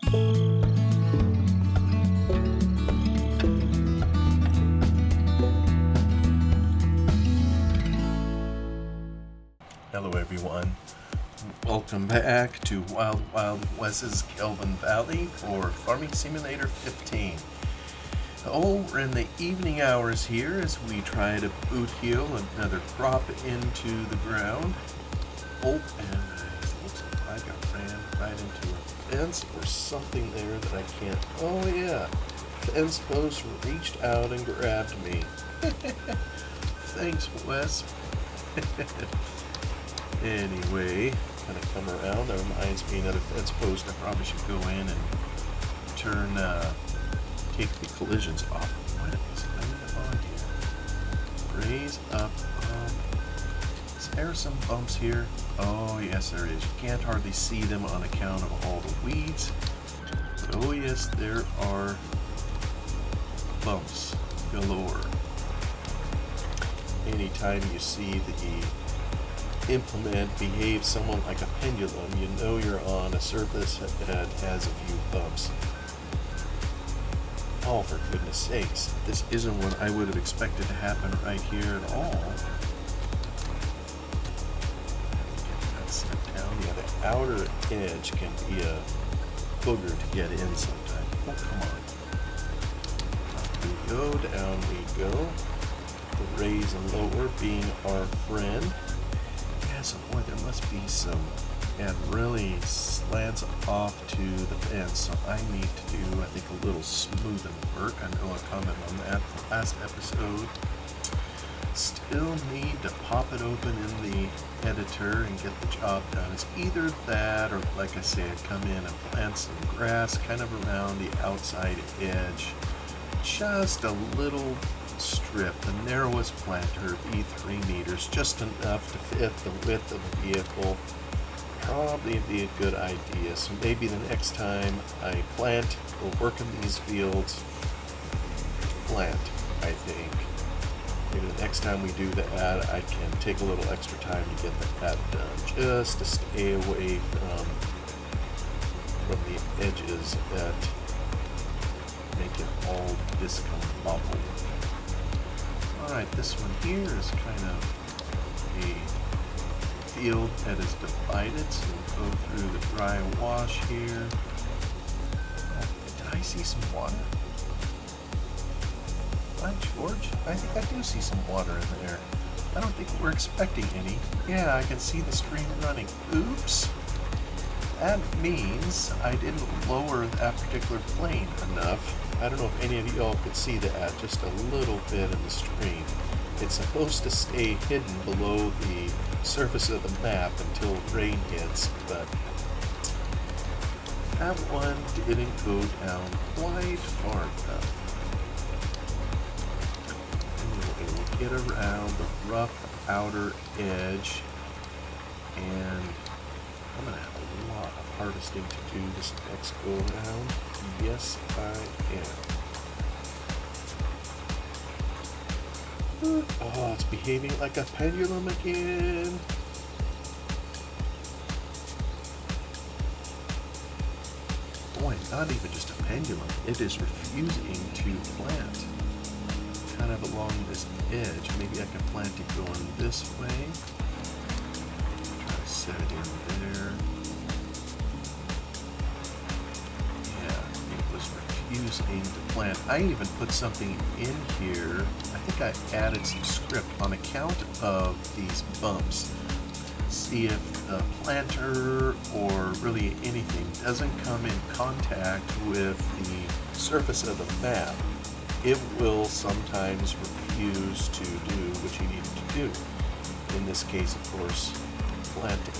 Hello everyone, welcome back to Wild Wild West's Gelvin Valley for Farming Simulator 15. We're in the evening hours here as we try to boot heal another crop into the ground. And it looks like I got ran right into a fence or something there that I can't. Oh yeah, fence post reached out and grabbed me. Thanks, Wes. Anyway, kind of come around. That reminds me, another fence post. I probably should go in and turn, take the collisions off. What is going on here? Raise up. Is there some bumps here? Oh, yes, there is. You can't hardly see them on account of all the weeds. But oh, yes, there are bumps galore. Anytime you see the implement behave somewhat like a pendulum, you know you're on a surface that has a few bumps. Oh, for goodness sakes, this isn't what I would have expected to happen right here at all. Get that set down. Yeah, the outer edge can be a booger to get in sometimes. Oh, come on. Up we go, down we go. The raise and lower being our friend. So boy, there must be some, and really slants off to the fence, so I need to do, I think, a little smoothing work. I know I commented on that the last episode. Still need to pop it open in the editor and get the job done. It's either that, or like I said, come in and plant some grass kind of around the outside edge. Just a little strip, the narrowest planter, be 3 meters, just enough to fit the width of the vehicle. Probably be a good idea. So maybe the next time I plant or work in these fields, plant, I think. Maybe the next time we do that, I can take a little extra time to get that done, just to stay away from the edges that make it all discombobulated. Alright, this one here is kind of a field that is divided, so we'll go through the dry wash here. Oh, did I see some water? Hi, George. I think I do see some water in there. I don't think we're expecting any. Yeah, I can see the stream running. Oops! That means I didn't lower that particular plane enough. I don't know if any of y'all could see that, just a little bit in the stream. It's supposed to stay hidden below the surface of the map until rain hits, but that one didn't go down quite far enough. Anyway, we'll get around the rough outer edge, and I'm going to have a lot of harvesting to do this next go around. Yes, I am. Oh, it's behaving like a pendulum again. Boy, not even just a pendulum. It is refusing to plant. Kind of along this edge. Maybe I can plant it going this way. Try to set it in there. Using to plant. I even put something in here. I think I added some script on account of these bumps. See if the planter or really anything doesn't come in contact with the surface of the map, it will sometimes refuse to do what you need it to do. In this case, of course, planting.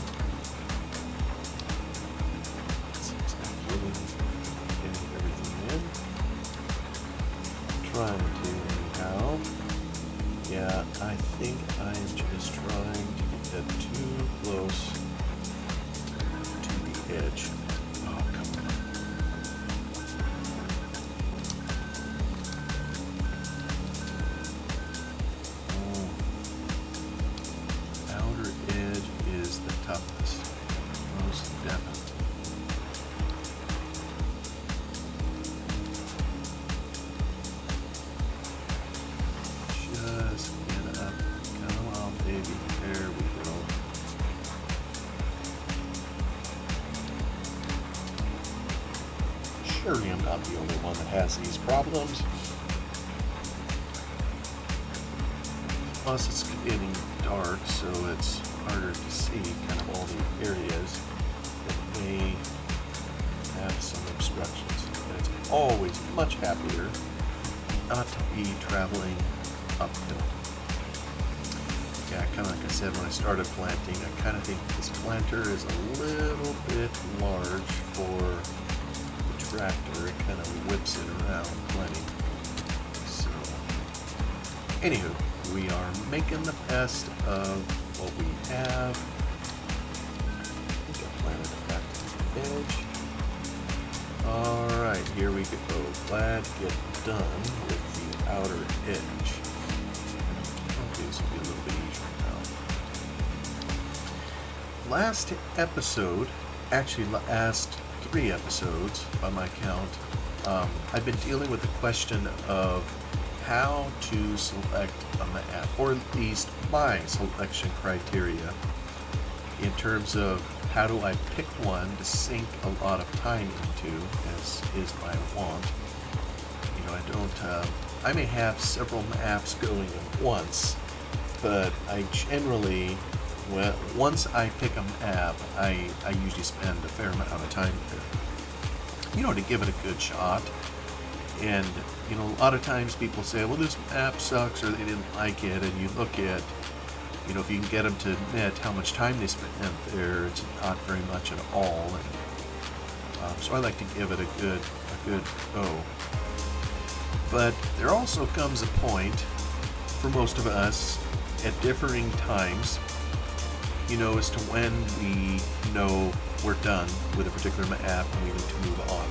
Trying to anyhow. Yeah, I think I am just trying to get too close to the edge. Oh, come on. Outer edge is the toughest. Most definitely. clearly I'm not the only one that has these problems. Plus it's getting dark, so it's harder to see kind of all the areas that may have some obstructions. And it's always much happier not to be traveling uphill. Yeah, kind of like I said when I started planting, I kind of think this planter is a little bit large for the tractor. It kind of whips it around plenty. So, anywho, we are making the best of what we have. I think I planted it back to the edge. Alright, here we go. Glad to get done with the outer edge. Okay, this will be a little bit easier now. Last episode, actually last 3 episodes by my count, I've been dealing with the question of how to select a map, or at least my selection criteria in terms of how do I pick one to sink a lot of time into, as is my want. You know, I may have several maps going at once, but I generally, well, once I pick a map, I usually spend a fair amount of time there, you know, to give it a good shot. And, you know, a lot of times people say, well, this map sucks, or they didn't like it, and you look at, you know, if you can get them to admit how much time they spent there, it's not very much at all. And, so I like to give it a good go. But there also comes a point for most of us at differing times, you know, as to when we know we're done with a particular map and we need to move on.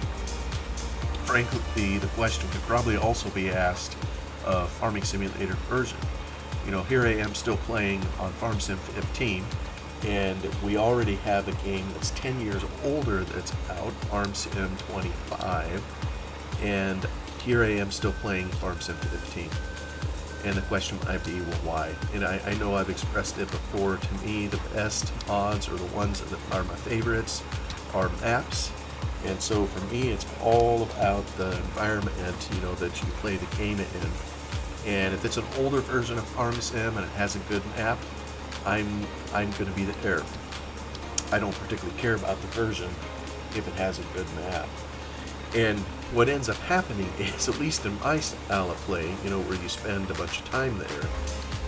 Frankly, the question could probably also be asked of Farming Simulator version. You know, here I am still playing on Farm Sim 15, and we already have a game that's 10 years older that's out, Farm Sim 25, and here I am still playing Farm Sim 15. And the question might be, well, why? And I know I've expressed it before. To me, the best mods, or the ones that are my favorites, are maps. And so for me, it's all about the environment, you know, that you play the game in. And if it's an older version of Farm Sim and it has a good map, I'm going to be there. I don't particularly care about the version if it has a good map. And what ends up happening is, at least in my style of play, you know, where you spend a bunch of time there,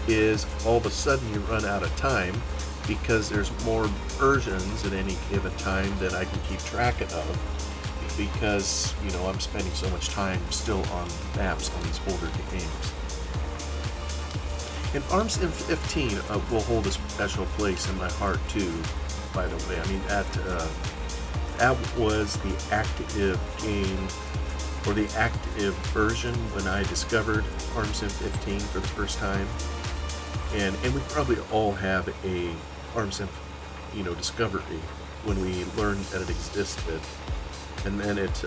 is all of a sudden you run out of time because there's more versions at any given time than I can keep track of, because, you know, I'm spending so much time still on maps on these older games. And Farm Sim 15 will hold a special place in my heart too, by the way. I mean, that was the active game, or the active version, when I discovered Farm Sim 15 for the first time. And we probably all have a Farm Sim, you know, discovery when we learned that it existed. And then it,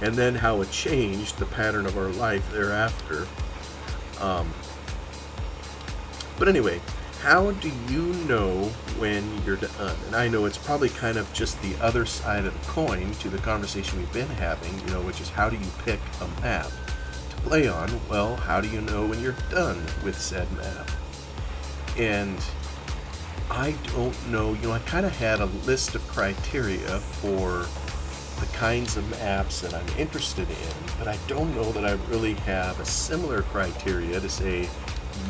and then how it changed the pattern of our life thereafter. But anyway, how do you know when you're done? And I know it's probably kind of just the other side of the coin to the conversation we've been having, you know, which is how do you pick a map to play on? Well, how do you know when you're done with said map? And I don't know, you know, I kind of had a list of criteria for the kinds of maps that I'm interested in, but I don't know that I really have a similar criteria to say,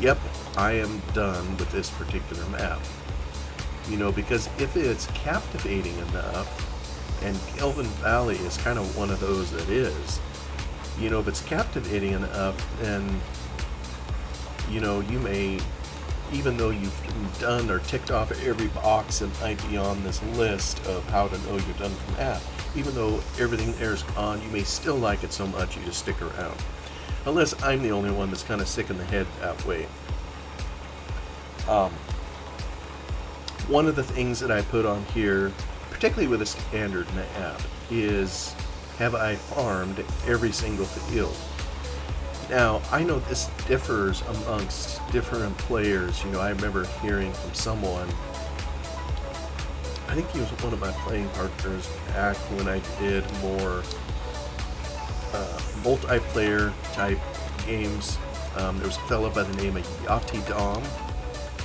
yep, I am done with this particular map. You know, because if it's captivating enough, and Gelvin Valley is kind of one of those that is, you know, if it's captivating enough, then, you know, you may, even though you've done or ticked off every box that might be on this list of how to know you're done with the map, even though everything there is gone, you may still like it so much you just stick around. Unless I'm the only one that's kind of sick in the head that way. One of the things that I put on here, particularly with a standard map, is have I farmed every single field? Now, I know this differs amongst different players. You know, I remember hearing from someone I think he was one of my playing partners back when I did more multiplayer type games. There was a fellow by the name of Yachty Dom.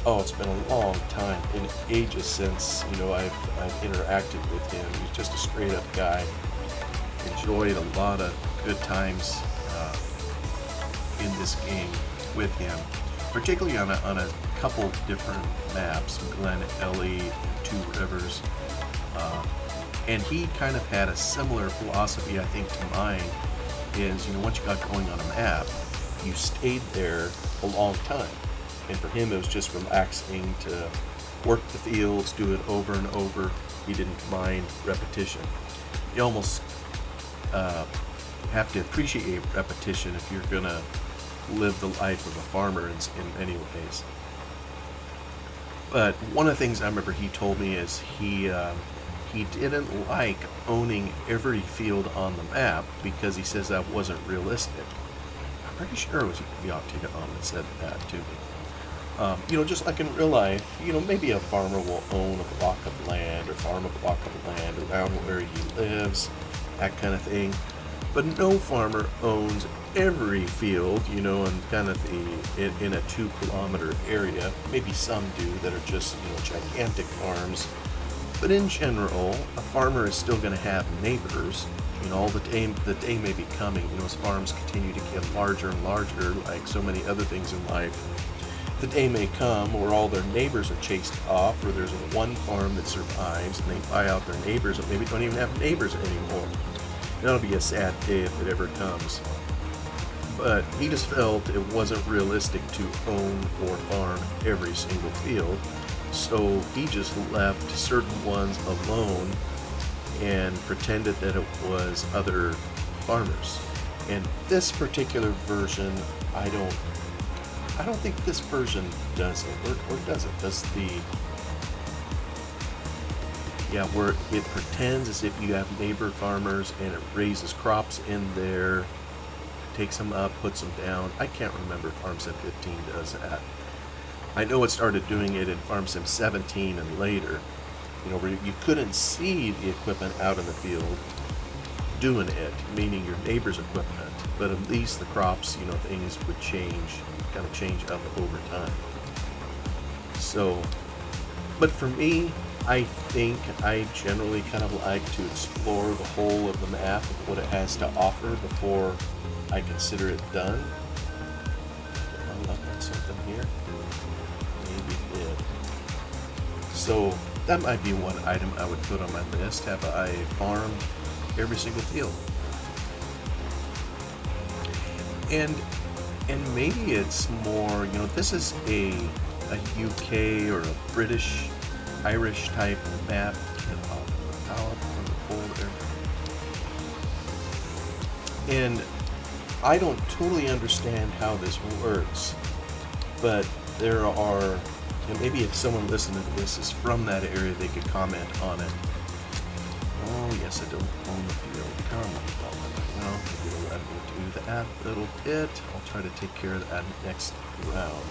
Oh, it's been a long time, in ages since, I've interacted with him. He's just a straight up guy. Enjoyed a lot of good times in this game with him, particularly on a couple different maps, Glen Ellie and Two Rivers. And he kind of had a similar philosophy, I think, to mine, is, once you got going on a map, you stayed there a long time. And for him, it was just relaxing to work the fields, do it over and over. He didn't mind repetition. You almost have to appreciate repetition if you're going to live the life of a farmer in many ways. But one of the things I remember he told me is he didn't like owning every field on the map because he says that wasn't realistic. I'm pretty sure it was Yachty Dom that said that to me. Just like in real life, maybe a farmer will own a block of land or farm a block of land around where he lives, that kind of thing. But no farmer owns every field, in kind of in a 2-kilometer area. Maybe some do that are just, gigantic farms. But in general, a farmer is still going to have neighbors. All the day may be coming, as farms continue to get larger and larger, like so many other things in life. The day may come where all their neighbors are chased off, or there's one farm that survives and they buy out their neighbors and maybe don't even have neighbors anymore. That'll be a sad day if it ever comes. But he just felt it wasn't realistic to own or farm every single field, so he just left certain ones alone and pretended that it was other farmers. And this particular version, I don't think this version does it, or does it? Does where it pretends as if you have neighbor farmers and it raises crops in there, takes them up, puts them down. I can't remember if Farm Sim 15 does that. I know it started doing it in Farm Sim 17 and later, where you couldn't see the equipment out in the field doing it, meaning your neighbor's equipment, but at least the crops, things would kind of change up over time. So, but for me, I think I generally kind of like to explore the whole of the map of what it has to offer before I consider it done. Did I look at something here? Maybe it did. So that might be one item I would put on my list. Have I farmed every single field? And maybe it's more, this is a UK or a British, Irish type map. Out on the pole there. And I don't totally understand how this works, but there are, and maybe if someone listening to this is from that area, they could comment on it. Oh, yes, I don't own the field. Come on. Well, maybe they'll let me do that little bit. I'll try to take care of that next round.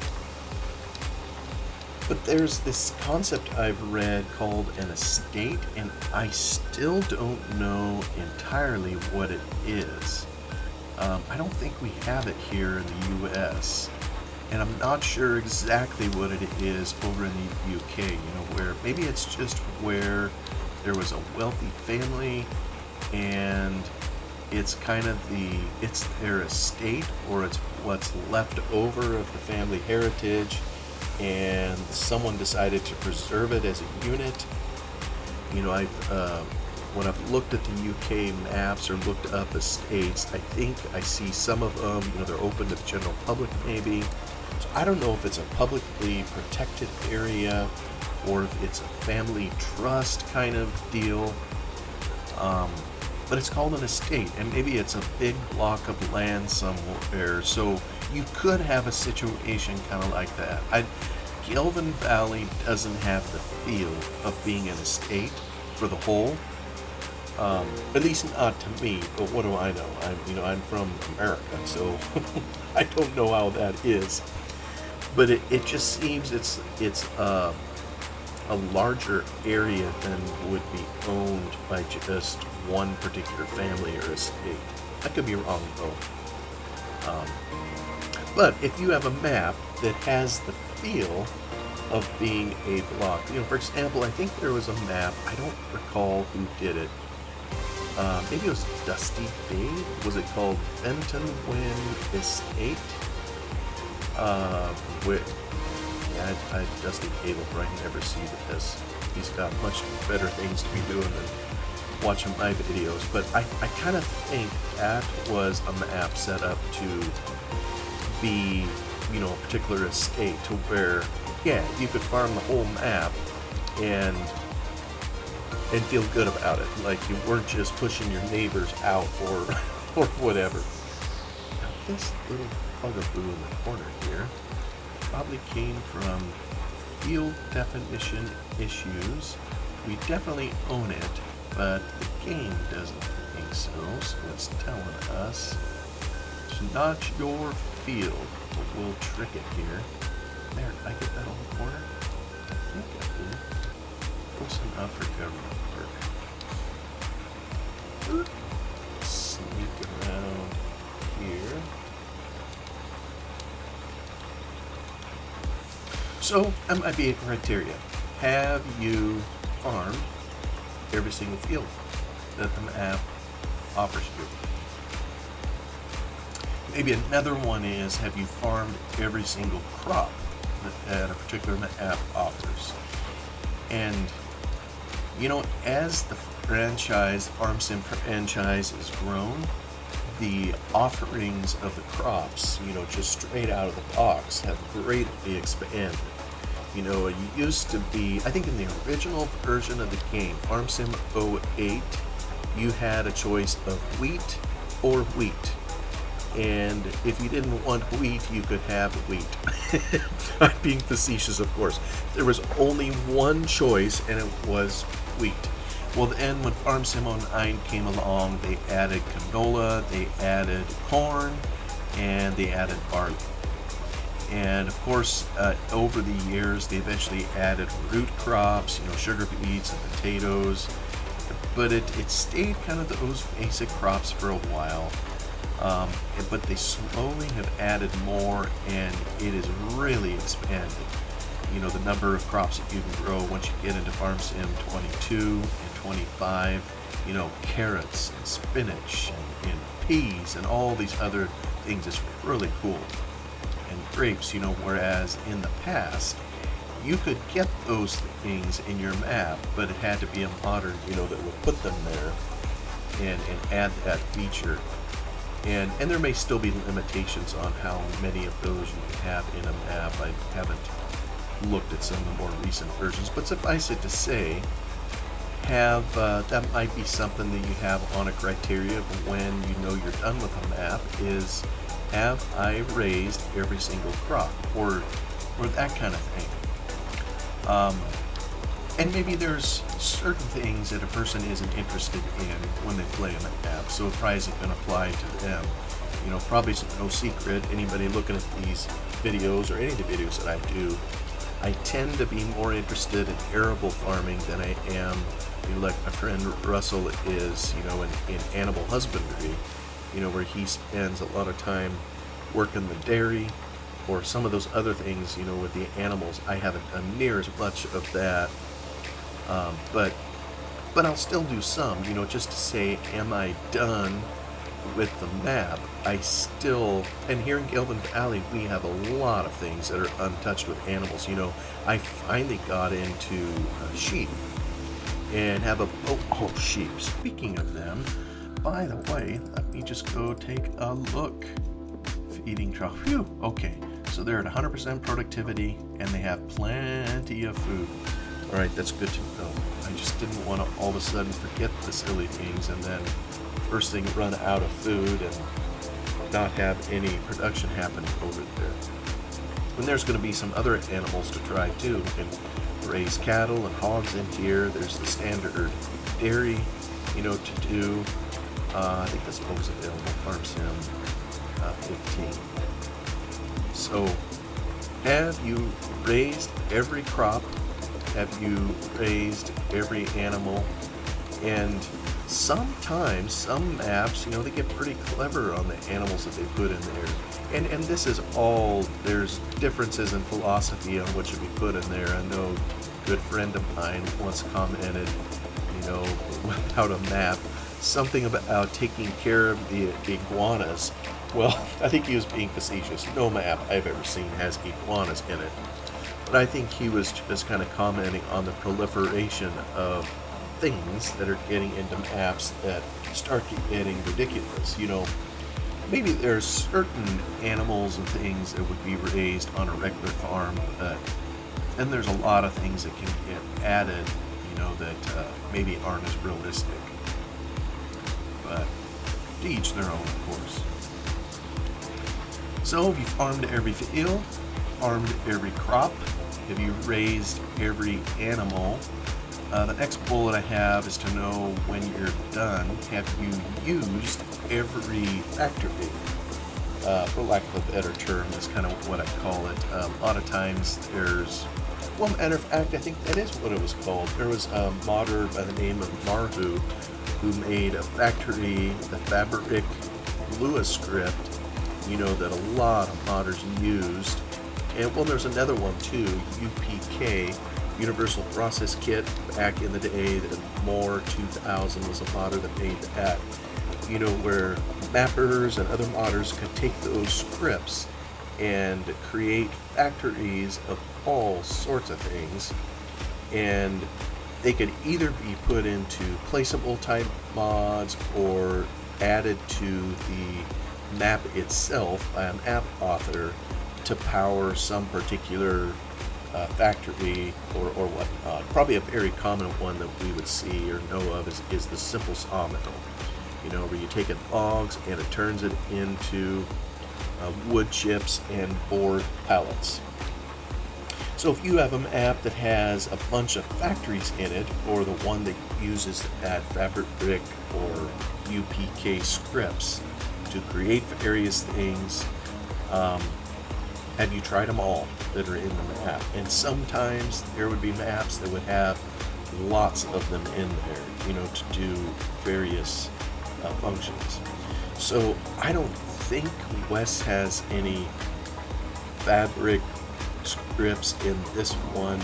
But there's this concept I've read called an estate, and I still don't know entirely what it is. I don't think we have it here in the US, and I'm not sure exactly what it is over in the UK, where maybe it's just where there was a wealthy family and it's kind of it's their estate, or it's what's left over of the family heritage, and someone decided to preserve it as a unit. When I've looked at the UK maps or looked up estates, I think I see some of them, they're open to the general public maybe. So I don't know if it's a publicly protected area or if it's a family trust kind of deal. But it's called an estate, and maybe it's a big block of land somewhere. So you could have a situation kind of like that. Gelvin Valley doesn't have the feel of being an estate for the whole. At least not to me, but what do I know? I'm from America, so I don't know how that is. But it just seems it's a larger area than would be owned by just one particular family or estate. I could be wrong though. But if you have a map that has the feel of being a block, for example, I think there was a map, I don't recall who did it. Maybe it was Dusty Dave. Was it called Benton Wynn Estate? Dusty Dave will probably never see this. He's got much better things to be doing than watching my videos. But I kind of think that was a map set up to be, a particular estate to where, yeah, you could farm the whole map and feel good about it. Like you weren't just pushing your neighbors out or whatever. Now this little bugaboo in the corner here probably came from field definition issues. We definitely own it, but the game doesn't think so. So it's telling us it's not your field, but we'll trick it here. There, did I get that on the corner? I think I did. Close enough for government work. Sneak around here. So that might be a criteria. Have you farmed every single field that the map offers you? Maybe another one is, have you farmed every single crop that a particular map offers? And as the Farm Sim franchise has grown, the offerings of the crops, just straight out of the box, have greatly expanded. It used to be, I think in the original version of the game, Farm Sim 08, you had a choice of wheat or wheat. And if you didn't want wheat, you could have wheat. I'm being facetious, of course. There was only one choice, and it was wheat. Well, then when Farm Sim 09 came along, they added canola, they added corn, and they added barley. And of course, over the years, they eventually added root crops, sugar beets and potatoes. But it stayed kind of those basic crops for a while. But they slowly have added more, and it is really expanded. The number of crops that you can grow once you get into Farm Sim 22 and 25, carrots and spinach and peas and all these other things. It's really cool. And grapes, whereas in the past, you could get those things in your map, but it had to be a modern, that would put them there and add that feature. And there may still be limitations on how many of those you can have in a map. I haven't looked at some of the more recent versions, but suffice it to say, that might be something that you have on a criteria of when you're done with a map is, have I raised every single crop, or that kind of thing. And maybe there's certain things that a person isn't interested in when they play a map, so it probably isn't going to apply to them. Probably it's no secret, anybody looking at these videos or any of the videos that I do, I tend to be more interested in arable farming than I am, like my friend Russell is, in animal husbandry, where he spends a lot of time working the dairy or some of those other things, with the animals. I haven't done near as much of that. But I'll still do some, just to say, am I done with the map? I still, and here in Gelvin Valley, we have a lot of things that are untouched with animals. I finally got into sheep and have sheep. Speaking of them, by the way, let me just go take a look. Feeding trough. Phew. Okay, so they're at 100% productivity and they have plenty of food. All right, that's good to know. I just didn't want to all of a sudden forget the silly things and then first thing run out of food and not have any production happening over there. And there's going to be some other animals to try too. You can raise cattle and hogs in here. There's the standard dairy, to do. I think that's what was available, Farm Sim 15. So, have you raised every crop Have you raised every animal? And sometimes some maps, they get pretty clever on the animals that they put in there. And this is all, there's differences in philosophy on what should be put in there. I know a good friend of mine once commented, without a map, something about taking care of the iguanas. Well, I think he was being facetious. No map I've ever seen has iguanas in it. But I think he was just kind of commenting on the proliferation of things that are getting into maps that start getting ridiculous. Maybe there's certain animals and things that would be raised on a regular farm, but then there's a lot of things that can get added, that maybe aren't as realistic. But to each their own, of course. So have you farmed every field? Farmed every crop? Have you raised every animal? The next bullet I have is to know when you're done, have you used every factory? For lack of a better term, is kind of what I call it. A lot of times there's, well, matter of fact, I think that is what it was called. There was a modder by the name of Marhu who made a factory, the Fabric Lua script, that a lot of modders used. And well, there's another one too, UPK, Universal Process Kit, back in the day. The More 2000 was a modder that made that, where mappers and other modders could take those scripts and create factories of all sorts of things, and they could either be put into placeable type mods or added to the map itself by an app author to power some particular factory or whatnot. Probably a very common one that we would see or know of is the simple sawmill, where you take logs and it turns it into wood chips and board pallets. So if you have an app that has a bunch of factories in it, or the one that uses that Fabric or UPK scripts to create various things, have you tried them all that are in the map? And sometimes there would be maps that would have lots of them in there, to do various functions. So I don't think Wes has any Fabric scripts in this one.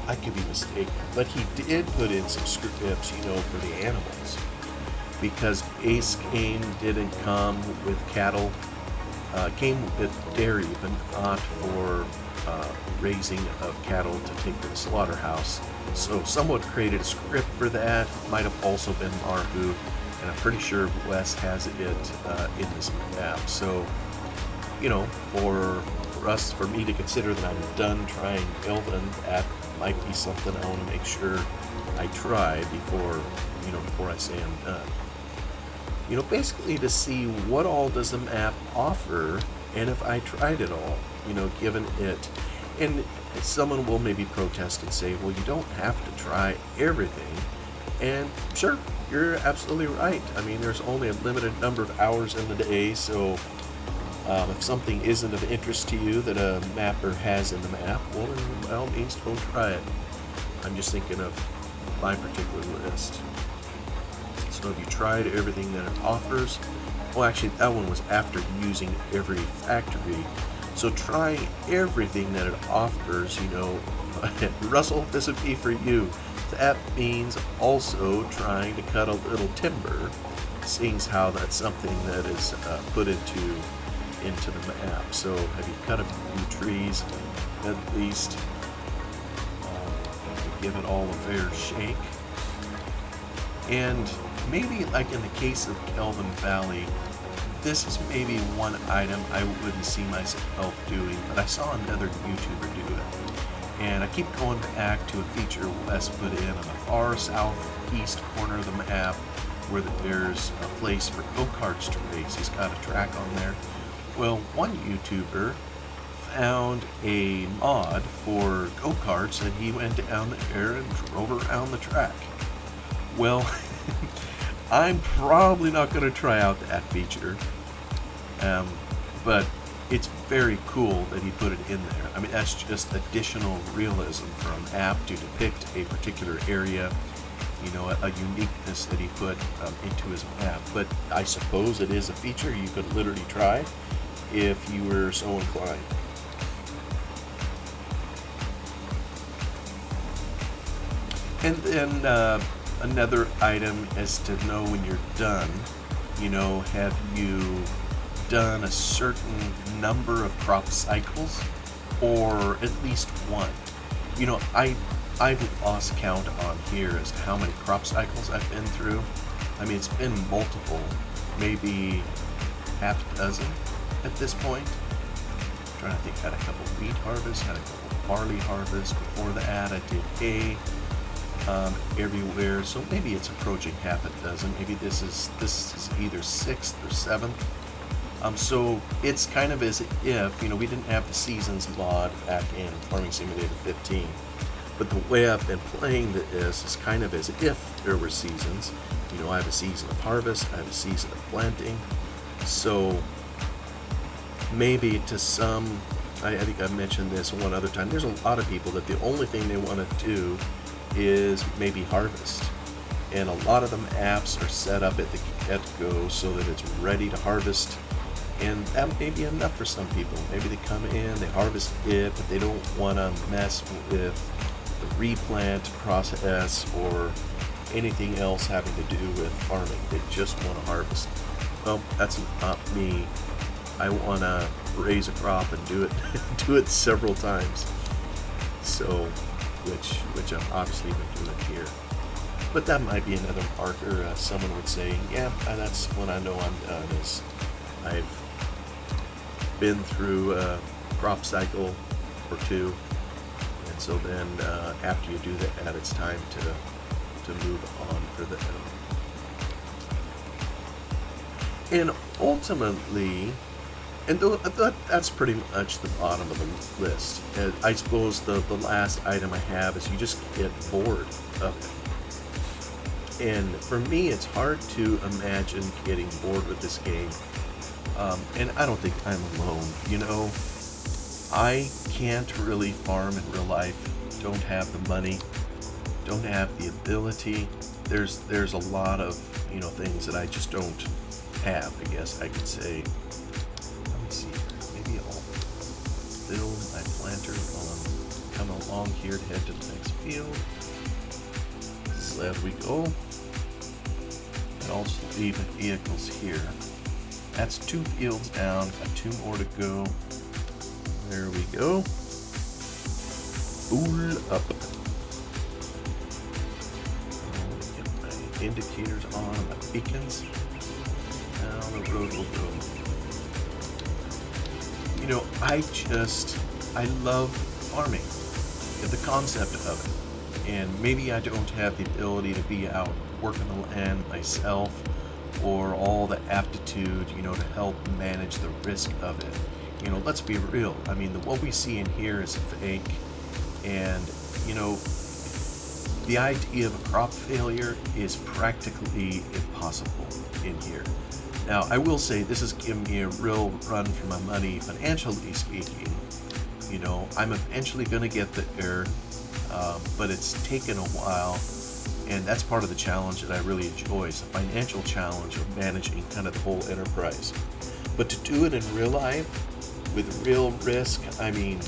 I could be mistaken, but he did put in some scripts, for the animals, because base game didn't come with cattle. Came with dairy, but not for raising of cattle to take to the slaughterhouse. So someone created a script for that. Might have also been Marhu, and I'm pretty sure Wes has it in this map. So, for me to consider that I'm done trying Gelvin, that might be something I want to make sure I try before I say I'm done. Basically to see what all does the map offer, and if I tried it all, given it. And someone will maybe protest and say, well, you don't have to try everything. And sure, you're absolutely right. I mean, there's only a limited number of hours in the day, so if something isn't of interest to you that a mapper has in the map, well, then by all means, don't try it. I'm just thinking of my particular list. So have you tried everything that it offers? Well, actually, that one was after using every factory. So try everything that it offers, Russell, this would be for you. That means also trying to cut a little timber, seeing how that's something that is put into the map. So have you cut a few trees at least to give it all a fair shake? And maybe like in the case of Gelvin Valley, this is maybe one item I wouldn't see myself doing, but I saw another YouTuber do it. And I keep going back to a feature Wes put in on the far southeast corner of the map where there's a place for go-karts to race. He's got a track on there. Well, one YouTuber found a mod for go-karts and he went down there and drove around the track. Well, I'm probably not going to try out that feature, but it's very cool that he put it in there. I mean, that's just additional realism for an app to depict a particular area, you know, a uniqueness that he put into his map. But I suppose it is a feature you could literally try if you were so inclined. And then another item is to know when you're done. You know, have you done a certain number of crop cycles, or at least one? You know, I've lost count on here as to how many crop cycles I've been through. I mean, it's been multiple, maybe half a dozen at this point. I'm trying to think, had a couple wheat harvests, had a couple barley harvests. Before that, I did hay everywhere, so maybe it's approaching half a dozen. Maybe this is either sixth or seventh. So it's kind of as if, you know, we didn't have the seasons mod back in Farming Simulator 15, but the way I've been playing this is kind of as if there were seasons. You know, I have a season of harvest, I have a season of planting. So maybe to some, I think I mentioned this one other time, there's a lot of people that the only thing they want to do is maybe harvest. And a lot of them apps are set up at the get-go so that it's ready to harvest. And that may be enough for some people. Maybe they come in, they harvest it, but they don't want to mess with the replant process or anything else having to do with farming. They just want to harvest. Well, that's not me. I want to raise a crop and do it several times. So, which I've obviously been doing here. But that might be another marker. Someone would say, yeah, that's when I know I'm done, is I've been through a crop cycle or two, and so then after you do that, it's time to move on for the end. And ultimately, and that's pretty much the bottom of the list. And I suppose the last item I have is you just get bored of it. And for me, it's hard to imagine getting bored with this game. And I don't think I'm alone. You know, I can't really farm in real life. Don't have the money. Don't have the ability. There's a lot of, you know, things that I just don't have, I guess I could say. Let me see. Maybe I'll fill my planter while I'm coming along here to head to the next field. So there we go. And I'll just leave the vehicles here. That's 2 fields down, got 2 more to go. There we go. Spool up. Get my indicators on, my beacons. Now the road will go. You know, I love farming, the concept of it. And maybe I don't have the ability to be out working the land myself, or all the aptitude, you know, to help manage the risk of it. You know, let's be real. I mean, what we see in here is fake, and, you know, the idea of a crop failure is practically impossible in here. Now, I will say this has given me a real run for my money, financially speaking. You know, I'm eventually going to get there, but it's taken a while. And that's part of the challenge that I really enjoy, is the financial challenge of managing kind of the whole enterprise. But to do it in real life, with real risk, I mean,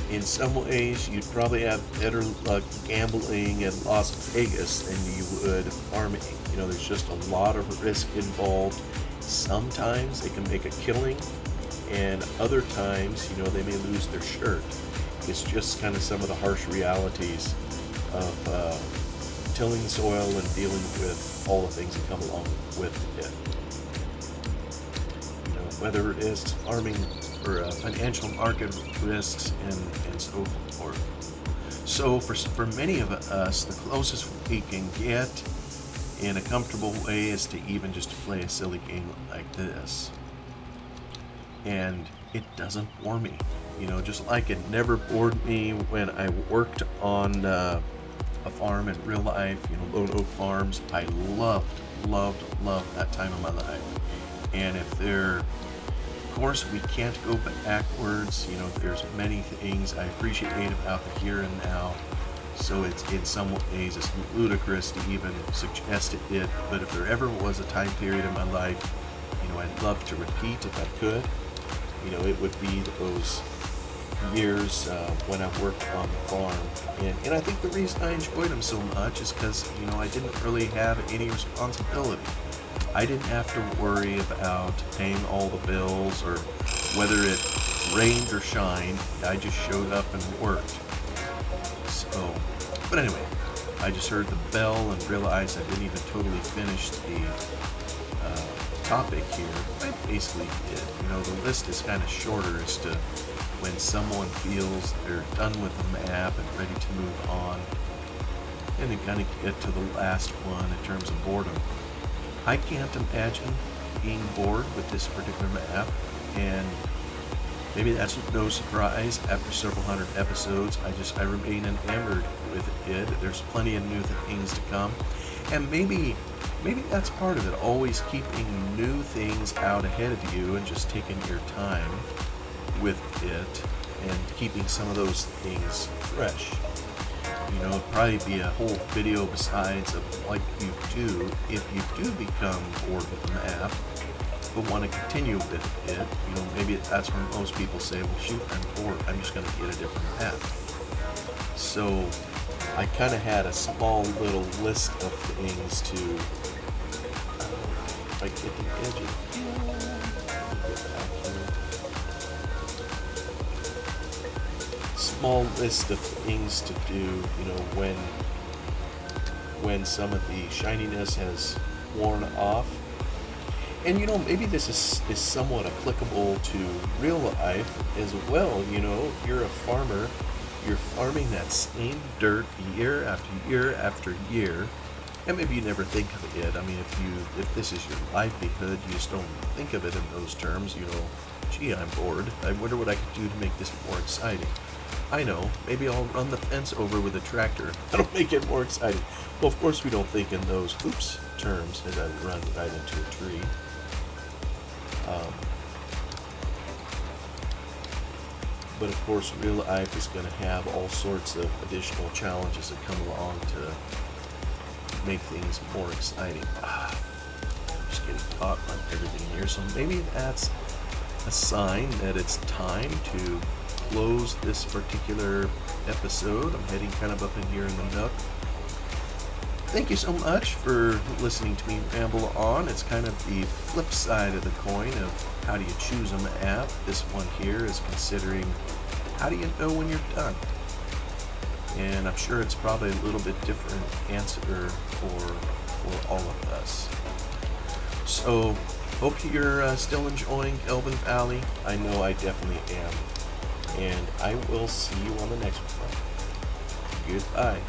in some ways, you'd probably have better luck gambling in Las Vegas than you would farming. You know, there's just a lot of risk involved. Sometimes they can make a killing, and other times, you know, they may lose their shirt. It's just kind of some of the harsh realities of tilling the soil and dealing with all the things that come along with it. You know, whether it's farming or financial market risks and so forth. So for many of us, the closest we can get in a comfortable way is to even just play a silly game like this. And it doesn't bore me. You know, just like it never bored me when I worked on a farm in real life, you know, Lone Oak Farms. I loved that time of my life. And if there Of course, we can't go backwards. You know, there's many things I appreciate about the here and now. So it's in some ways it's ludicrous to even suggest it. But if there ever was a time period in my life, you know, I'd love to repeat if I could. You know, it would be those years when I worked on the farm. And I think the reason I enjoyed them so much is because, you know, I didn't really have any responsibility. I didn't have to worry about paying all the bills or whether it rained or shined. I just showed up and worked. So, but anyway, I just heard the bell and realized I didn't even totally finish the topic here. I basically did. You know, the list is kind of shorter as to when someone feels they're done with the map and ready to move on, and then kind of get to the last one in terms of boredom. I can't imagine being bored with this particular map, and maybe that's no surprise. After several hundred episodes, I remain enamored with it. There's plenty of new things to come, and maybe that's part of it. Always keeping new things out ahead of you and just taking your time with it and keeping some of those things fresh. You know, it'd probably be a whole video besides of like you do if you do become bored with the map but want to continue with it. You know, maybe that's where most people say, well, shoot, I'm bored, I'm just going to get a different map. So I kind of had a small little list of things to like get the edge of small list of things to do, you know, when some of the shininess has worn off. And you know, maybe this is somewhat applicable to real life as well. You know, if you're a farmer, you're farming that same dirt year after year after year, and maybe you never think of it. I mean, if this is your livelihood, you just don't think of it in those terms. You know, gee, I'm bored. I wonder what I could do to make this more exciting. I know, maybe I'll run the fence over with a tractor. That'll make it more exciting. Well, of course we don't think in those terms as I run right into a tree. But of course, real life is going to have all sorts of additional challenges that come along to make things more exciting. I'm just getting caught on everything here. So maybe that's a sign that it's time to close this particular episode. I'm heading kind of up in here in the nook. Thank you so much for listening to me ramble on. It's kind of the flip side of the coin of how do you choose a map. This one here is considering how do you know when you're done. And I'm sure it's probably a little bit different answer for all of us. So hope you're still enjoying Gelvin Valley. I know I definitely am. And I will see you on the next one. Goodbye.